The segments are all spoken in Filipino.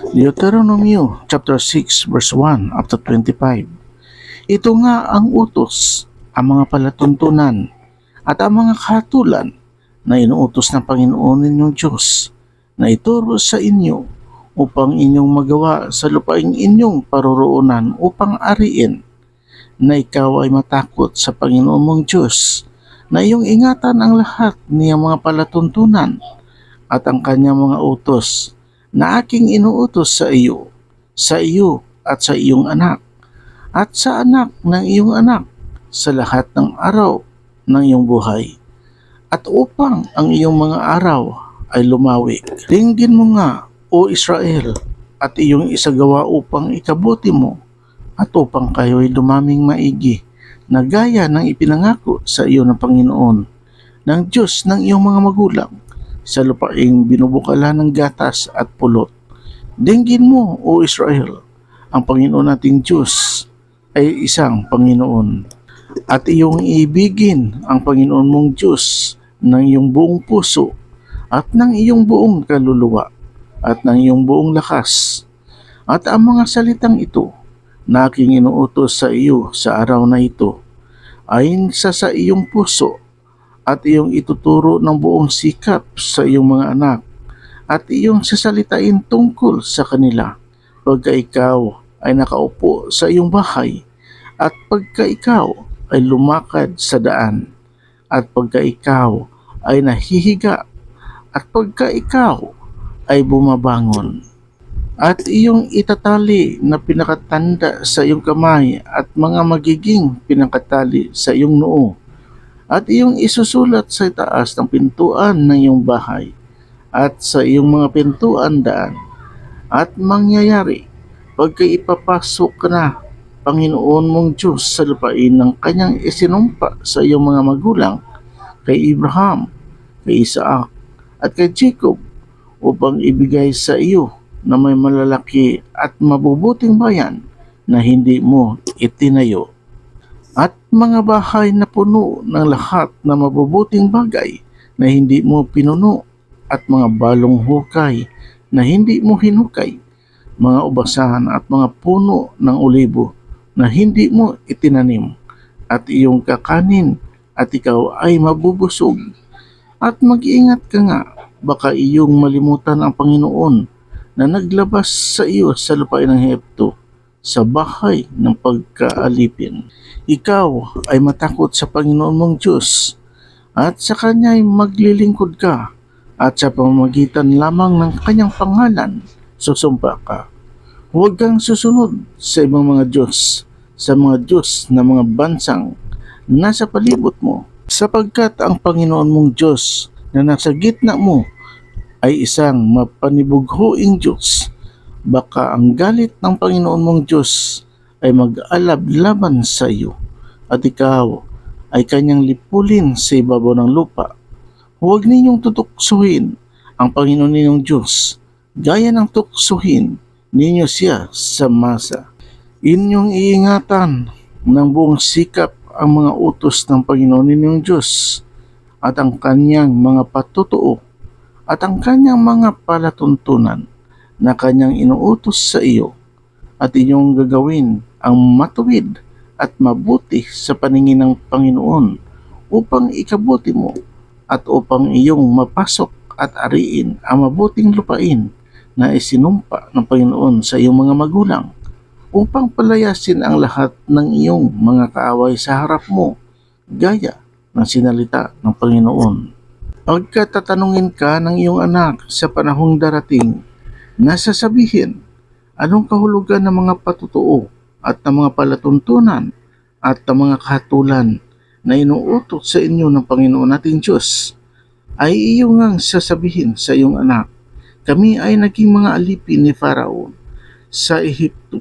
Deuteronomio chapter 6 verse 1 up to 25. Ito nga ang utos, ang mga palatuntunan at ang mga kahatulan na inuutos ng Panginoon ninyong Diyos na ituro sa inyo upang inyong magawa sa lupaing inyong paroroonan upang ariin, na ikaw ay matakot sa Panginoon mong Diyos, na iyong ingatan ang lahat niyang mga palatuntunan at ang kanyang mga utos na aking inuutos sa iyo at sa iyong anak, at sa anak ng iyong anak sa lahat ng araw ng iyong buhay, at upang ang iyong mga araw ay lumawig. Dinggin mo nga, O Israel, at iyong isagawa upang ikabuti mo at upang kayo ay dumaming maigi, na gaya ng ipinangako sa iyo ng Panginoon, ng Diyos ng iyong mga magulang, sa lupaing binubukala ng gatas at pulot. Dinggin mo, O Israel, ang Panginoon nating Diyos ay isang Panginoon. At iyong ibigin ang Panginoon mong Diyos ng iyong buong puso at ng iyong buong kaluluwa at ng iyong buong lakas. At ang mga salitang ito na aking inuutos sa iyo sa araw na ito ay sa iyong puso, at iyong ituturo ng buong sikap sa iyong mga anak, at iyong sasalitain tungkol sa kanila pagka ikaw ay nakaupo sa iyong bahay, at pagka ikaw ay lumakad sa daan, at pagka ikaw ay nahihiga, at pagka ikaw ay bumabangon. At iyong itatali na pinakatanda sa iyong kamay at mga magiging pinakatali sa iyong noo, at iyong isusulat sa taas ng pintuan ng iyong bahay at sa iyong mga pintuan daan. At mangyayari pagka ipapasok ka na, Panginoon mong Diyos, sa lupain ng kanyang isinumpa sa iyong mga magulang, kay Abraham, kay Isaac, at kay Jacob, upang ibigay sa iyo na may malalaki at mabubuting bayan na hindi mo itinayo, at mga bahay na puno ng lahat na mabubuting bagay na hindi mo pinuno, at mga balong hukay na hindi mo hinukay, mga ubasan at mga puno ng olibo na hindi mo itinanim, at iyong kakanin at ikaw ay mabubusog. At mag-iingat ka nga, baka iyong malimutan ang Panginoon na naglabas sa iyo sa lupain ng Ehipto, sa bahay ng pagkaalipin. Ikaw ay matakot sa Panginoon mong Diyos, at sa Kanya'y maglilingkod ka, at sa pamamagitan lamang ng Kanyang pangalan susumpa ka. Huwag kang susunod sa ibang mga Diyos, sa mga Diyos na mga bansang nasa palibot mo, sapagkat ang Panginoon mong Diyos na nasa gitna mo ay isang mapanibughuing Diyos. Baka ang galit ng Panginoon mong Diyos ay mag-alab laban sa iyo, at ikaw ay kanyang lipulin sa ibabaw ng lupa. Huwag ninyong tutuksuhin ang Panginoon ninyong Diyos, gaya ng tuksuhin ninyo siya sa masa. Inyong iingatan ng buong sikap ang mga utos ng Panginoon ninyong Diyos, at ang kanyang mga patutuo, at ang kanyang mga palatuntunan na kanyang inuutos sa iyo, at inyong gagawin ang matuwid at mabuti sa paningin ng Panginoon, upang ikabuti mo at upang iyong mapasok at ariin ang mabuting lupain na isinumpa ng Panginoon sa iyong mga magulang, upang palayasin ang lahat ng iyong mga kaaway sa harap mo, gaya ng sinalita ng Panginoon. Pagkatatanungin ka ng iyong anak sa panahong darating, na sasabihin, anong kahulugan ng mga patutuo at ng mga palatuntunan at ng mga kahatulan na inuutos sa inyo ng Panginoon nating Diyos, ay iyo ngang sasabihin sa iyong anak, kami ay naging mga alipin ni Pharaoh sa Ehipto,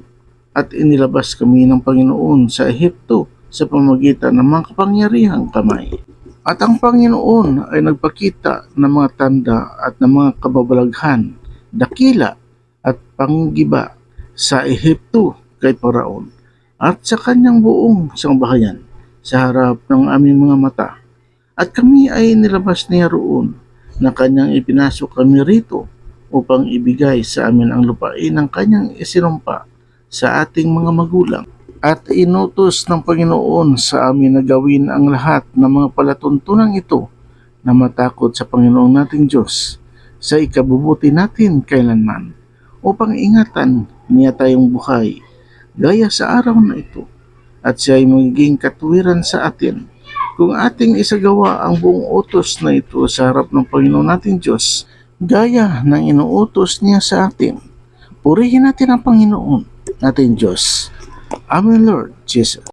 at inilabas kami ng Panginoon sa Ehipto sa pamamagitan ng mga kapangyarihang kamay. At ang Panginoon ay nagpakita ng mga tanda at ng mga kababalaghan, dakila at panggiba sa Ehipto kay Pharaoh at sa kanyang buong sangbahayan sa harap ng aming mga mata. At kami ay nilabas niya roon, na kanyang ipinasok kami rito upang ibigay sa amin ang lupain ng kanyang isinumpa sa ating mga magulang. At inutos ng Panginoon sa amin na gawin ang lahat ng mga palatuntunan ito na matakot sa Panginoong nating Diyos sa ikabubuti natin kailanman, upang ingatan niya tayong buhay gaya sa araw na ito, at siya ay magiging katuwiran sa atin kung ating isagawa ang buong utos na ito sa harap ng Panginoon nating Diyos gaya ng inuutos niya sa atin. Purihin natin ang Panginoon nating Diyos. Amen, Lord Jesus.